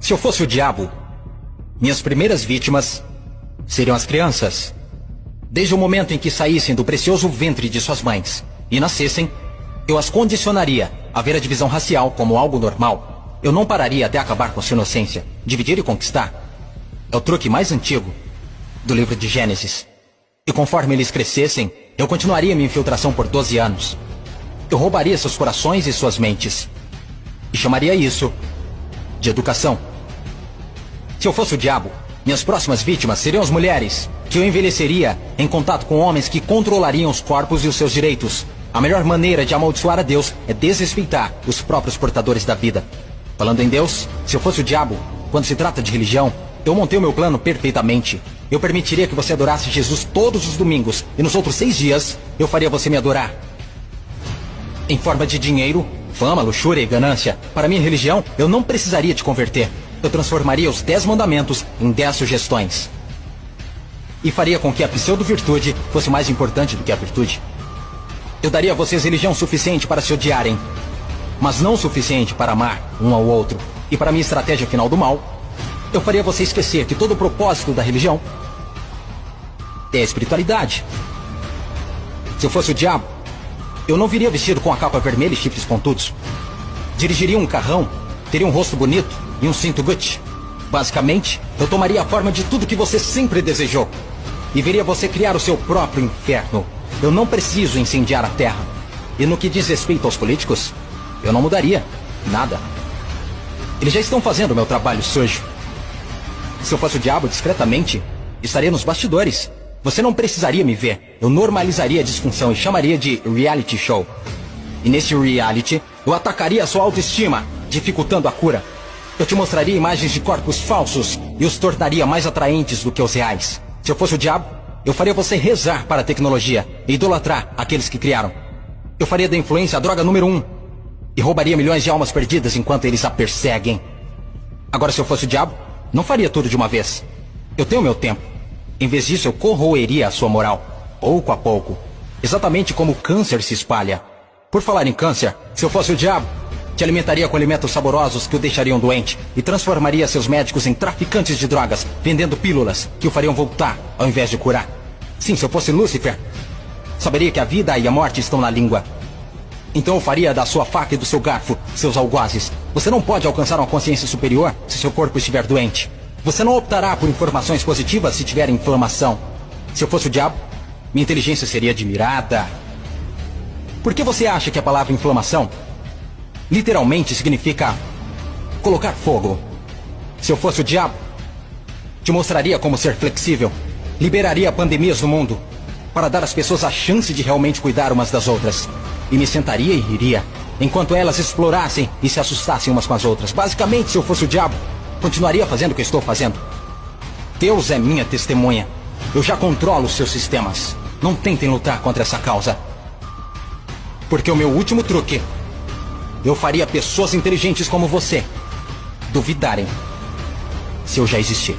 Se eu fosse o diabo, minhas primeiras vítimas seriam as crianças. Desde o momento em que saíssem do precioso ventre de suas mães e nascessem, eu as condicionaria a ver a divisão racial como algo normal. Eu não pararia até acabar com sua inocência. Dividir e conquistar é o truque mais antigo do livro de Gênesis. E conforme eles crescessem, eu continuaria minha infiltração por 12 anos. Eu roubaria seus corações e suas mentes. E chamaria isso de educação. Se eu fosse o diabo, minhas próximas vítimas seriam as mulheres, que eu envelheceria em contato com homens que controlariam os corpos e os seus direitos. A melhor maneira de amaldiçoar a Deus é desrespeitar os próprios portadores da vida. Falando em Deus, se eu fosse o diabo, quando se trata de religião, eu montei o meu plano perfeitamente. Eu permitiria que você adorasse Jesus todos os domingos, e nos outros 6 dias, eu faria você me adorar. Em forma de dinheiro, fama, luxúria e ganância. Para minha religião, eu não precisaria te converter. Eu transformaria os 10 mandamentos em 10 sugestões. E faria com que a pseudo-virtude fosse mais importante do que a virtude. Eu daria a vocês religião suficiente para se odiarem, mas não o suficiente para amar um ao outro. E para minha estratégia final do mal, eu faria você esquecer que todo o propósito da religião é a espiritualidade. Se eu fosse o diabo, eu não viria vestido com a capa vermelha e chifres pontudos. Dirigiria um carrão, teria um rosto bonito e um cinto Gucci. Basicamente, eu tomaria a forma de tudo que você sempre desejou. E veria você criar o seu próprio inferno. Eu não preciso incendiar a terra. E no que diz respeito aos políticos, eu não mudaria nada. Eles já estão fazendo o meu trabalho sujo. Se eu fosse o diabo, discretamente, estaria nos bastidores. Você não precisaria me ver. Eu normalizaria a disfunção e chamaria de reality show. E nesse reality, eu atacaria a sua autoestima, dificultando a cura. Eu te mostraria imagens de corpos falsos e os tornaria mais atraentes do que os reais. Se eu fosse o diabo, eu faria você rezar para a tecnologia e idolatrar aqueles que criaram. Eu faria da influência a droga número 1 e roubaria milhões de almas perdidas enquanto eles a perseguem. Agora, se eu fosse o diabo, não faria tudo de uma vez. Eu tenho meu tempo. Em vez disso, eu corroeria a sua moral, pouco a pouco. Exatamente como o câncer se espalha. Por falar em câncer, se eu fosse o diabo, te alimentaria com alimentos saborosos que o deixariam doente e transformaria seus médicos em traficantes de drogas, vendendo pílulas que o fariam voltar ao invés de curar. Sim, se eu fosse Lúcifer, saberia que a vida e a morte estão na língua. Então eu faria da sua faca e do seu garfo seus algozes. Você não pode alcançar uma consciência superior se seu corpo estiver doente. Você não optará por informações positivas se tiver inflamação. Se eu fosse o diabo, minha inteligência seria admirada. Por que você acha que a palavra inflamação literalmente significa colocar fogo? Se eu fosse o diabo, te mostraria como ser flexível. Liberaria pandemias no mundo para dar às pessoas a chance de realmente cuidar umas das outras. E me sentaria e riria, enquanto elas explorassem e se assustassem umas com as outras. Basicamente, se eu fosse o diabo, continuaria fazendo o que estou fazendo. Deus é minha testemunha. Eu já controlo os seus sistemas. Não tentem lutar contra essa causa. Porque o meu último truque, eu faria pessoas inteligentes como você duvidarem se eu já existir.